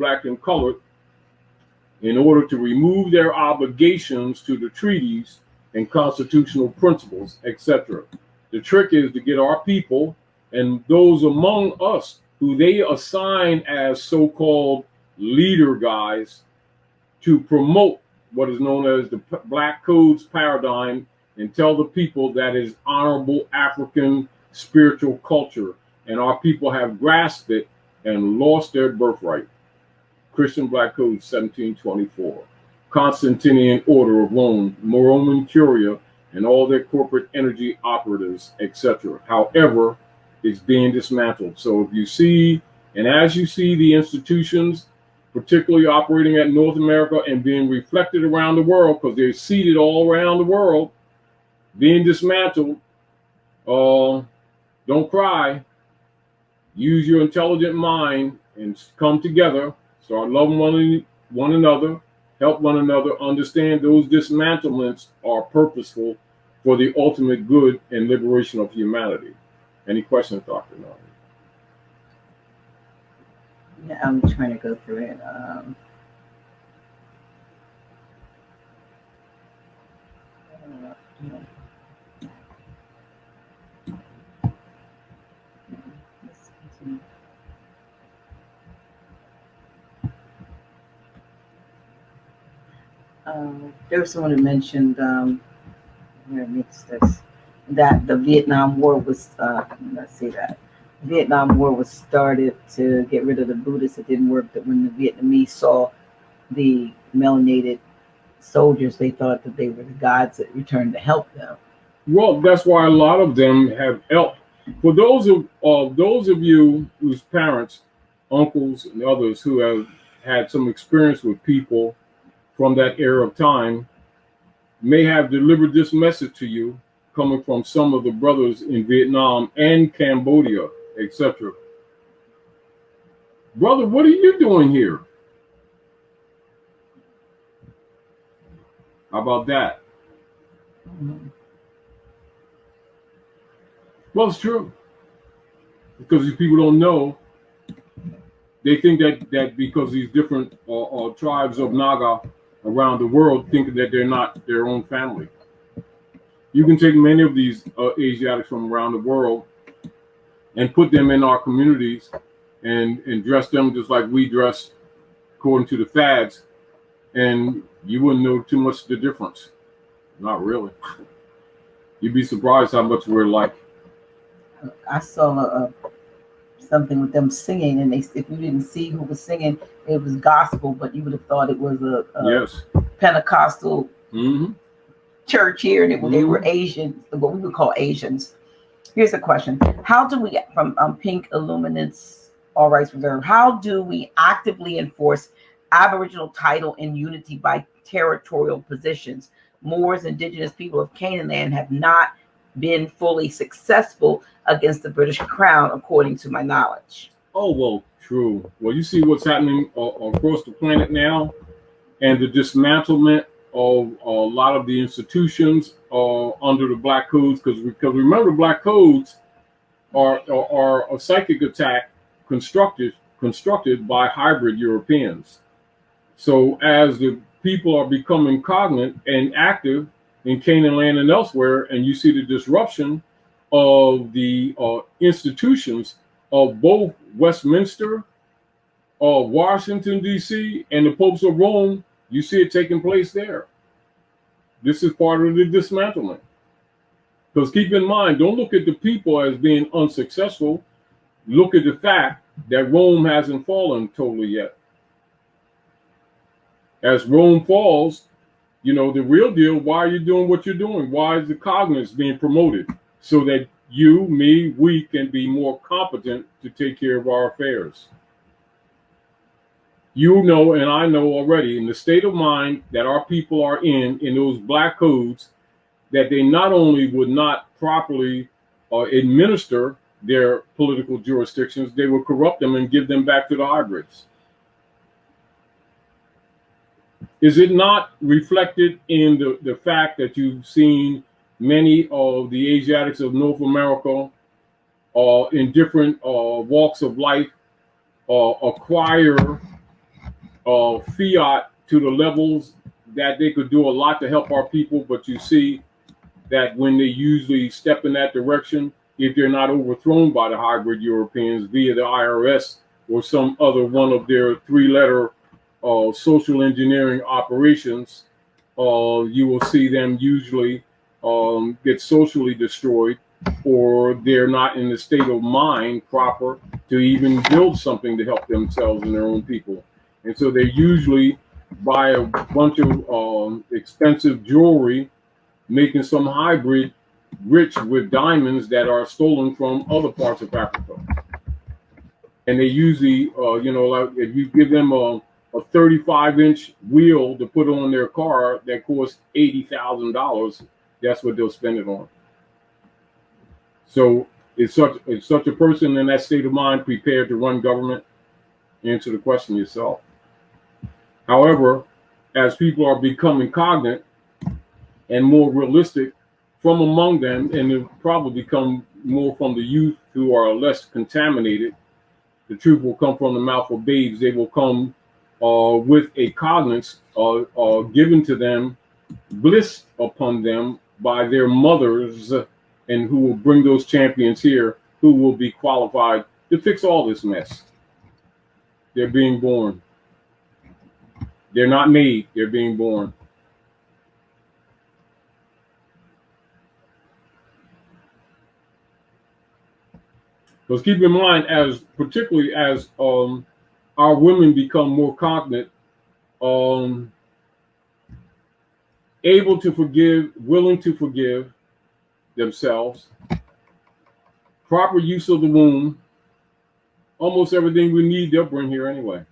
black, and colored in order to remove their obligations to the treaties and constitutional principles, etc. The trick is to get our people and those among us who they assign as so-called leader guys to promote what is known as the Black Codes paradigm and tell the people that is honorable African spiritual culture. And our people have grasped it and lost their birthright. Christian Black Code 1724. Constantinian Order of Rome, Roman Curia, and all their corporate energy operatives, etc. However, it's being dismantled. So if you see, and as you see the institutions, particularly operating at North America and being reflected around the world, because they're seated all around the world, being dismantled, don't cry. Use your intelligent mind and come together. Start loving one another, help one another, understand those dismantlements are purposeful for the ultimate good and liberation of humanity. Any questions, Dr. Nari? Yeah, I'm trying to go through it. There was someone who mentioned, where makes this, that the Vietnam War was, let's see that. Vietnam War was started to get rid of the Buddhists. It didn't work. That when the Vietnamese saw the melanated soldiers, they thought that they were the gods that returned to help them. Well, that's why a lot of them have helped. For those of you whose parents, uncles, and others who have had some experience with people from that era of time, may have delivered this message to you, coming from some of the brothers in Vietnam and Cambodia, etc. Brother, what are you doing here? How about that? Mm-hmm. Well, it's true. Because these people don't know. They think that because these different tribes of Naga around the world think that they're not their own family. You can take many of these Asiatics from around the world and put them in our communities and dress them just like we dress according to the fads, and you wouldn't know too much of the difference. Not really. You'd be surprised how much we're like. I saw something with them singing, and if you didn't see who was singing, it was gospel, but you would have thought it was a yes, Pentecostal church here, and they were Asian, what we would call Asians. Here's a question: how do we, from Pink Illuminates All Rights Reserved, how do we actively enforce Aboriginal title and unity by territorial positions? Moors, indigenous people of Canaan land, have not been fully successful against the British Crown, according to my knowledge. Oh, well, true. Well, you see what's happening across the planet now, and the dismantlement of a lot of the institutions under the Black Codes, because remember, Black Codes are a psychic attack constructed by hybrid Europeans. So as the people are becoming cognate and active in Canaan land and elsewhere, and you see the disruption of the institutions of both Westminster, Washington, D.C., and the popes of Rome, you see it taking place there. This is part of the dismantlement. Because keep in mind, don't look at the people as being unsuccessful. Look at the fact that Rome hasn't fallen totally yet. As Rome falls, you know, the real deal, why are you doing what you're doing? Why is the cognates being promoted? So that you, me, we can be more competent to take care of our affairs. You know, and I know already, in the state of mind that our people are in those Black Codes, that they not only would not properly administer their political jurisdictions, they would corrupt them and give them back to the hybrids. Is it not reflected in the fact that you've seen many of the Asiatics of North America in different walks of life acquire fiat to the levels that they could do a lot to help our people, but you see that when they usually step in that direction, if they're not overthrown by the hybrid Europeans via the IRS or some other one of their three-letter social engineering operations, you will see them usually get socially destroyed, or they're not in the state of mind proper to even build something to help themselves and their own people. And so they usually buy a bunch of expensive jewelry, making some hybrid rich with diamonds that are stolen from other parts of Africa. And they usually, like if you give them a 35-inch wheel to put on their car that costs $80,000, that's what they'll spend it on. So is such a person in that state of mind prepared to run government? Answer the question yourself. However, as people are becoming cognate and more realistic from among them, and it'll probably come more from the youth who are less contaminated, the truth will come from the mouth of babes. They will come with a cognizance given to them, bliss upon them by their mothers, and who will bring those champions here who will be qualified to fix all this mess. They're being born. They're not made, they're being born. Because keep in mind, particularly as our women become more cognate, able to forgive, willing to forgive themselves, proper use of the womb, almost everything we need they'll bring here anyway.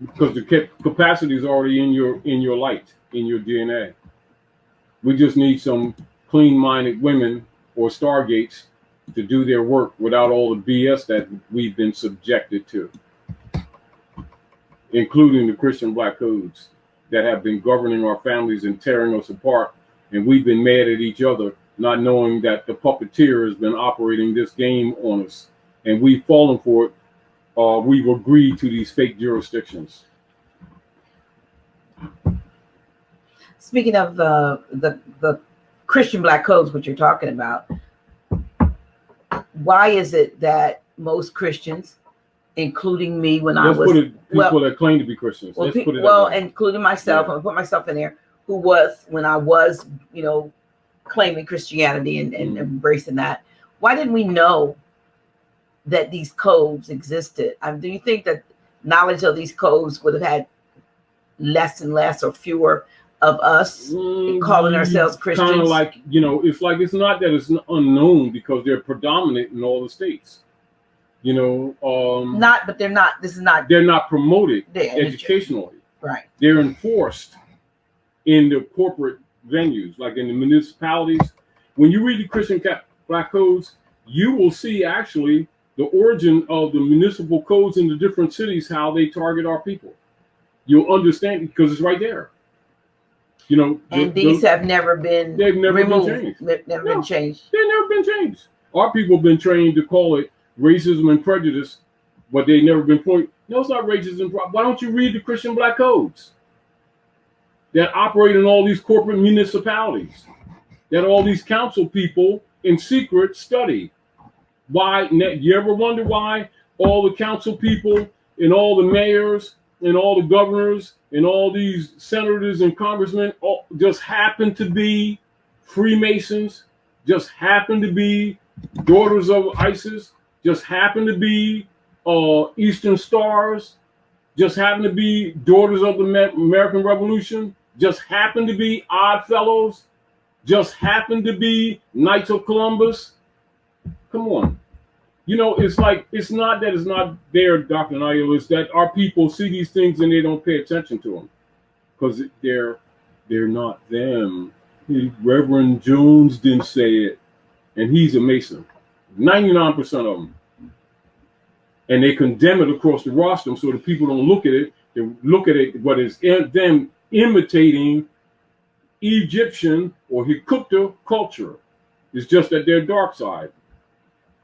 Because the capacity is already in your light, in your DNA. We just need some clean-minded women or stargates to do their work without all the BS that we've been subjected to, including the Christian black codes that have been governing our families and tearing us apart. And we've been mad at each other, not knowing that the puppeteer has been operating this game on us, and we've fallen for it. We've agreed to these fake jurisdictions. Speaking of the Christian black codes, what you're talking about, why is it that most Christians, including me when I was people that claim to be Christians, including myself, I'm gonna put myself in there, who was when I was, claiming Christianity and embracing that, why didn't we know that these codes existed? Do you think that knowledge of these codes would have had less and less or fewer of us calling ourselves Christians? Kind of like, it's not that it's unknown, because they're predominant in all the states. But they're not. This is not. They're not promoted educationally. Right. They're enforced in the corporate venues, like in the municipalities. When you read the Christian black codes, you will see actually the origin of the municipal codes in the different cities, how they target our people. You'll understand it because it's right there. These have never been. They've never removed. been changed. They've never been changed. They've never been changed. Our people have been trained to call it racism and prejudice, but they've never been pointed. No, it's not racism. Why don't you read the Christian black codes that operate in all these corporate municipalities, that all these council people in secret study? Why? You ever wonder why all the council people and all the mayors and all the governors and all these senators and congressmen just happen to be Freemasons, just happen to be daughters of ISIS, just happen to be Eastern Stars, just happen to be daughters of the American Revolution, just happen to be Odd Fellows, just happen to be Knights of Columbus? Come on. It's like, it's not that it's not there, Dr. Nail, it's that our people see these things and they don't pay attention to them because they're not them. Reverend Jones didn't say it, and he's a Mason. 99% of them. And they condemn it across the rostrum so that people don't look at it. They look at it, what is them imitating Egyptian or Hykupta culture. It's just that they're dark side.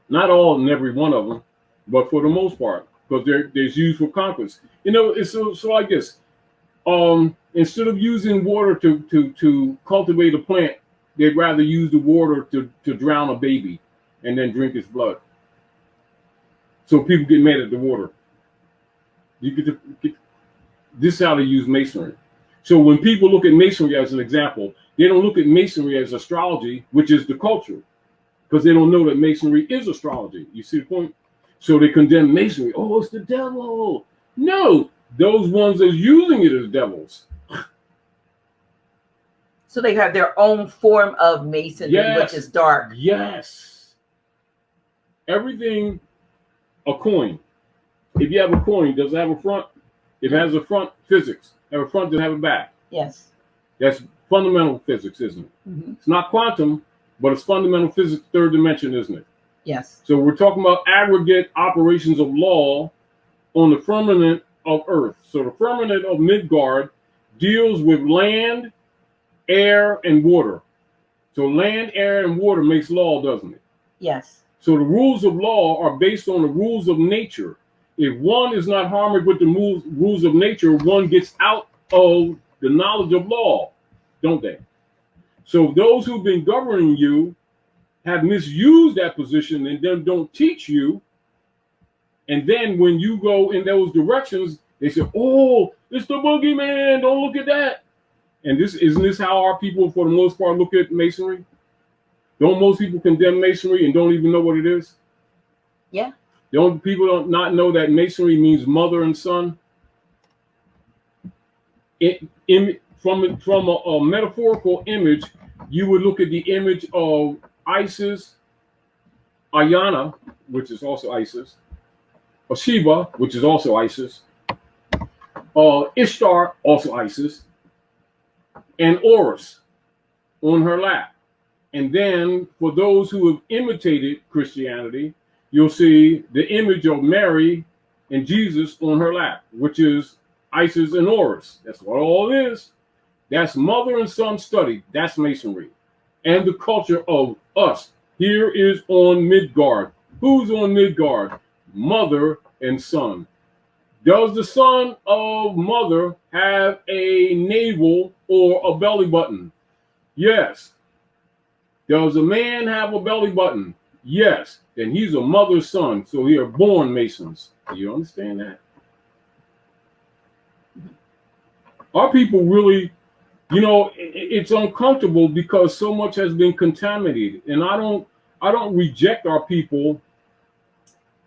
Not all and every one of them, but for the most part. because there's used for conquest. You know, it's so like this. Instead of using water to cultivate a plant, they'd rather use the water to drown a baby and then drink its blood. So people get mad at the water. This is how they use masonry. So when people look at masonry as an example, they don't look at masonry as astrology, which is the culture, because they don't know that masonry is astrology. You see the point? So they condemn masonry. Oh, it's the devil. No, those ones that's using it as devils. So they have their own form of masonry, which is dark. Yes. Everything, a coin. If you have a coin, does it have a front? If it has a front, physics. Have a front, does it have a back? Yes. That's fundamental physics, isn't it? Mm-hmm. It's not quantum, but it's fundamental physics, third dimension, isn't it? Yes. So we're talking about aggregate operations of law on the firmament of Earth. So the firmament of Midgard deals with land, air, and water. So land, air, and water makes law, doesn't it? Yes. So the rules of law are based on the rules of nature. If one is not harmonic with the rules of nature, one gets out of the knowledge of law, don't they? So those who've been governing you have misused that position and then don't teach you. And then when you go in those directions, they say, oh, it's the boogeyman, don't look at that. And isn't this how our people, for the most part, look at masonry? Don't most people condemn masonry and don't even know what it is? Yeah. People don't not know that masonry means mother and son? From a metaphorical image, you would look at the image of Isis, Ayana, which is also Isis, Sheba, which is also Isis, Ishtar, also Isis, and Horus on her lap. And then for those who have imitated Christianity, you'll see the image of Mary and Jesus on her lap, which is Isis and Horus. That's what all it is. That's mother and son study. That's masonry. And the culture of us. Here is on Midgard. Who's on Midgard? Mother and son. Does the son of mother have a navel or a belly button? Yes. Does a man have a belly button? Yes. Then he's a mother's son. So they are born Masons. Do you understand that? Our people really, you know, it's uncomfortable because so much has been contaminated. And I don't reject our people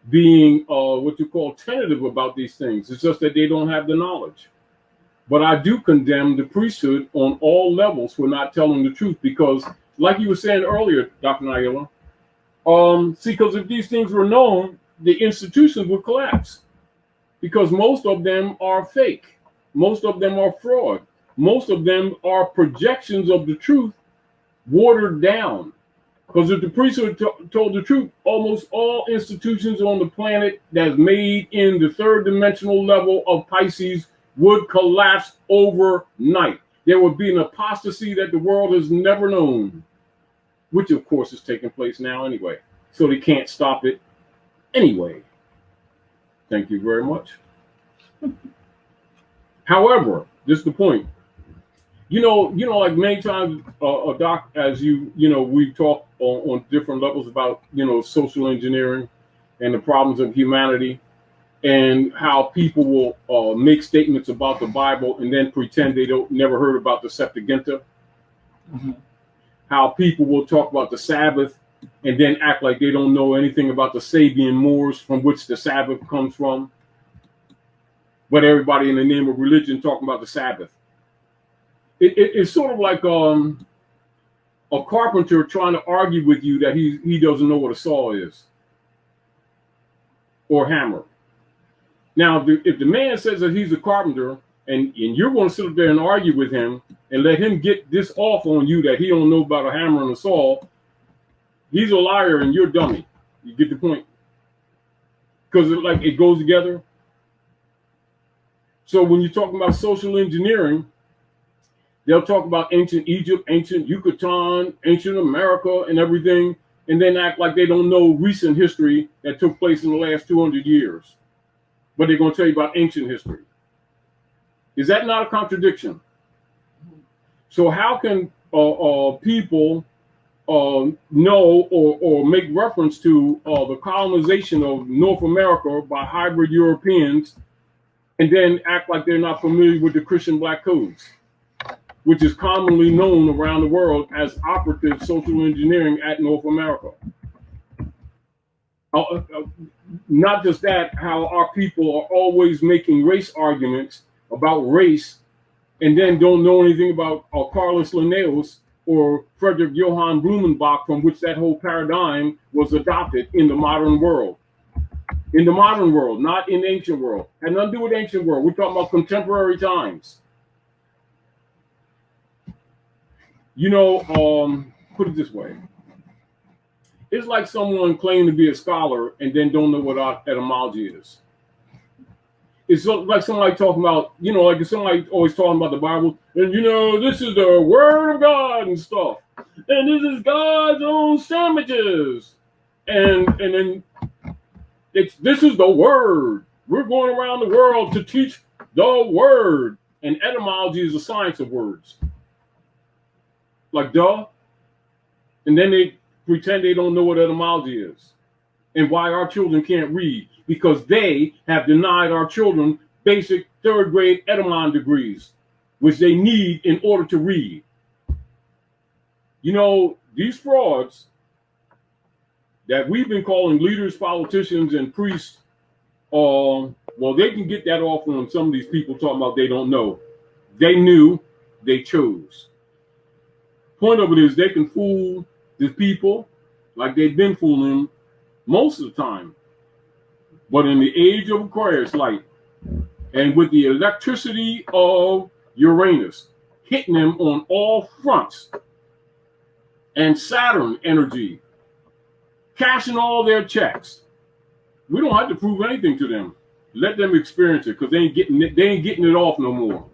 being what you call tentative about these things. It's just that they don't have the knowledge. But I do condemn the priesthood on all levels for not telling the truth because, like you were saying earlier, Dr. Naila, because if these things were known, the institutions would collapse because most of them are fake. Most of them are fraud. Most of them are projections of the truth watered down. Because if the priesthood told the truth, almost all institutions on the planet that's made in the third dimensional level of Pisces would collapse overnight. There would be an apostasy that the world has never known, which of course is taking place now anyway. So they can't stop it anyway. Thank you very much. However, this is the point. You know, like many times, Doc, as we've talked on different levels about, social engineering and the problems of humanity and how people will make statements about the Bible and then pretend they never heard about the Septuaginta. Mm-hmm. How people will talk about the Sabbath and then act like they don't know anything about the Sabian Moors from which the Sabbath comes from. But everybody in the name of religion talking about the Sabbath. It's sort of like a carpenter trying to argue with you that he doesn't know what a saw is or hammer. Now, if the man says that he's a carpenter and you're going to sit up there and argue with him and let him get this off on you that he don't know about a hammer and a saw, he's a liar and you're a dummy. You get the point? Because it goes together. So when you're talking about social engineering, they'll talk about ancient Egypt, ancient Yucatan, ancient America, and everything, and then act like they don't know recent history that took place in the last 200 years. but they're going to tell you about ancient history. Is that not a contradiction? So how can people know or make reference to the colonization of North America by hybrid Europeans and then act like they're not familiar with the Christian black codes, which is commonly known around the world as operative social engineering at North America? Not just that, how our people are always making race arguments about race and then don't know anything about Carlos Linnaeus or Frederick Johann Blumenbach, from which that whole paradigm was adopted in the modern world. In the modern world, not in the ancient world. Had nothing to do with ancient world. We're talking about contemporary times. You know, put it this way. It's like someone claiming to be a scholar and then don't know what etymology is. It's like somebody talking about, you know, like somebody always talking about the Bible, and you know, this is the word of God and stuff, and this is God's own sandwiches, and then this is the word. We're going around the world to teach the word, and etymology is the science of words. Like duh, and then they pretend they don't know what etymology is and why our children can't read, because they have denied our children basic third grade etymon degrees, which they need in order to read. You know, these frauds that we've been calling leaders, politicians, and priests, well, they can get that off on some of these people talking about they don't know. They knew, they chose. Point of it is they can fool the people like they've been fooling them most of the time. But in the age of Aquarius light, and with the electricity of Uranus hitting them on all fronts, and Saturn energy cashing all their checks, we don't have to prove anything to them. Let them experience it, because they ain't getting it off no more.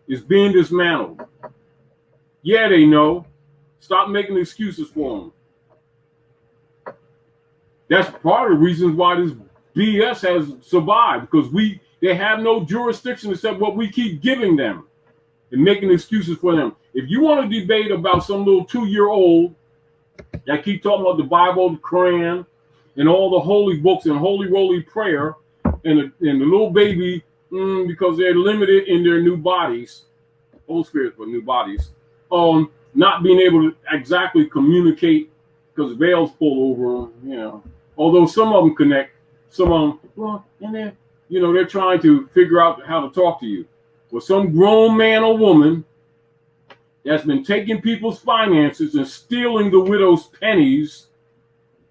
It's being dismantled. Yeah, they know. Stop making excuses for them. That's part of the reasons why this BS has survived, because they have no jurisdiction except what we keep giving them and making excuses for them. If you want to debate about some little 2-year-old that keep talking about the Bible, the Quran, and all the holy books and holy roly prayer, and the little baby, because they're limited in their new bodies, old spirits but new bodies, not being able to exactly communicate because veils pull over, you know. Although some of them connect, some of them, well, and then, you know, they're trying to figure out how to talk to you. Well, some grown man or woman that's been taking people's finances and stealing the widow's pennies,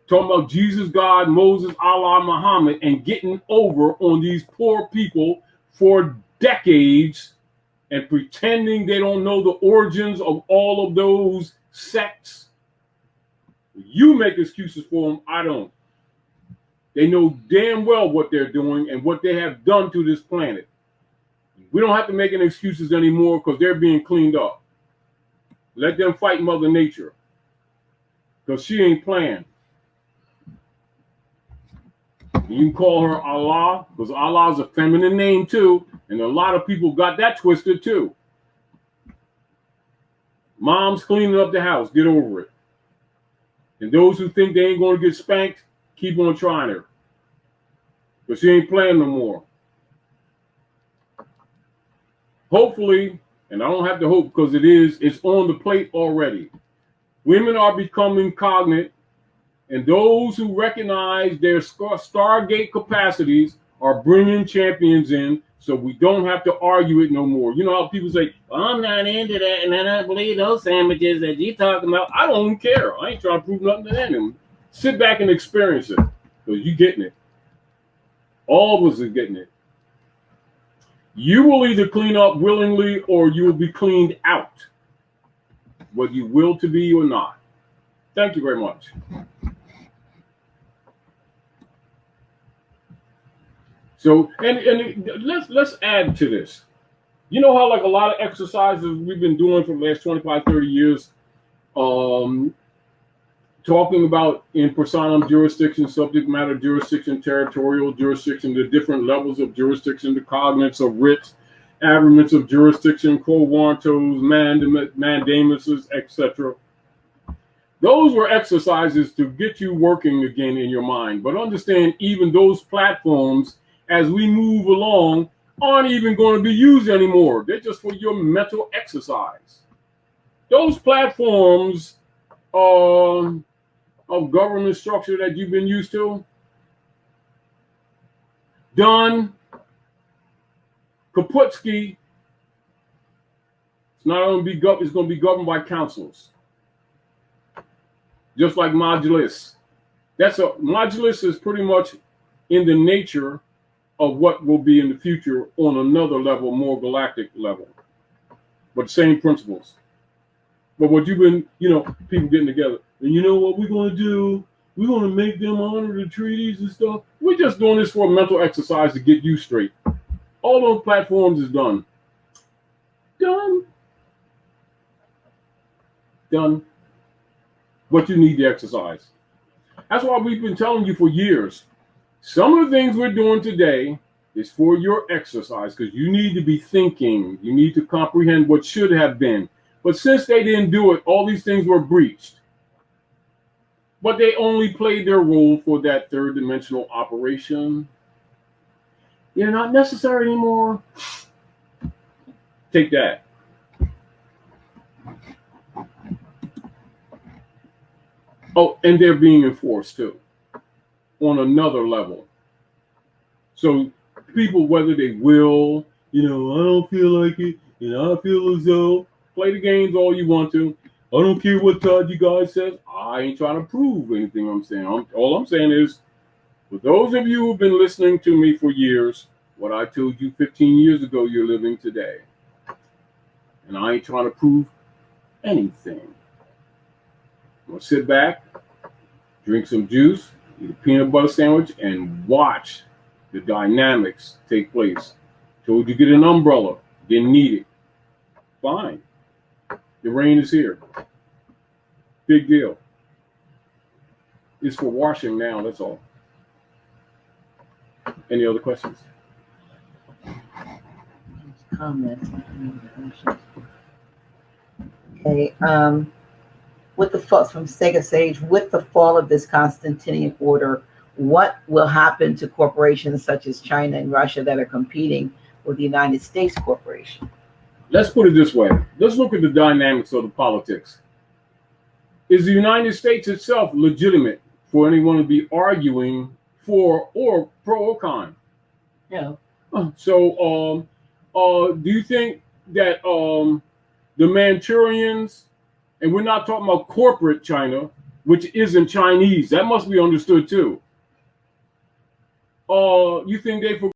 talking about Jesus, God, Moses, Allah, Muhammad, and getting over on these poor people for decades and pretending they don't know the origins of all of those sects. You make excuses for them, I don't. They know damn well what they're doing and what they have done to this planet. We don't have to make any excuses anymore because they're being cleaned up. Let them fight Mother Nature, because she ain't playing. You can call her Allah, because Allah is a feminine name too, and a lot of people got that twisted too. Mom's cleaning up the house, get over it. And those who think they ain't going to get spanked, keep on trying her, because she ain't playing no more. Hopefully, and I don't have to hope because it's on the plate already. Women are becoming cognate, and those who recognize their Stargate capacities are bringing champions in, so we don't have to argue it no more. You know how people say, well, I'm not into that, and I don't believe those sandwiches that you talking about. I don't care. I ain't trying to prove nothing to them. Sit back and experience it, because you're getting it. All of us are getting it. You will either clean up willingly or you will be cleaned out, whether you will to be or not. Thank you very much. So, and let's add to this. You know how like a lot of exercises we've been doing for the last 25, 30 years, talking about in personam jurisdiction, subject matter jurisdiction, territorial jurisdiction, the different levels of jurisdiction, the cognates of writs, averments of jurisdiction, quo warrantos, mandamuses, etc. Those were exercises to get you working again in your mind. But understand, even those platforms, as we move along, aren't even going to be used anymore. They're just for your mental exercise. Those platforms of government structure that you've been used to, done, Kaputski, it's not going to be it's going to be governed by councils. Just like modulus. Modulus is pretty much in the nature of what will be in the future on another level, more galactic level. But same principles. But what you've been, people getting together. And you know what we're going to do? We're going to make them honor the treaties and stuff. We're just doing this for a mental exercise to get you straight. All those platforms is done. Done. But you need the exercise. That's why we've been telling you for years. Some of the things we're doing today is for your exercise, because you need to be thinking. You need to comprehend what should have been. But since they didn't do it, all these things were breached. But they only played their role for that third dimensional operation. They're not necessary anymore. Take that. Oh, and they're being enforced too, on another level. So people, whether they will, I don't feel like it, I feel as though, play the games all you want to. I don't care what Todd you guys says. I ain't trying to prove anything I'm saying. All I'm saying is, for those of you who've been listening to me for years, what I told you 15 years ago, you're living today. And I ain't trying to prove anything. I'm going to sit back, drink some juice, eat a peanut butter sandwich, and watch the dynamics take place. Told you get an umbrella. Didn't need it. Fine. The rain is here. Big deal. It's for washing now, that's all. Any other questions? Comments. Okay. With the fall from Sega Sage, with the fall of this Constantinian order, what will happen to corporations such as China and Russia that are competing with the United States corporation? Let's put it this way. Let's look at the dynamics of the politics. Is the United States itself legitimate for anyone to be arguing for or pro or con? Yeah. So, do you think that the Manchurians, and we're not talking about corporate China, which isn't Chinese, that must be understood too. You think they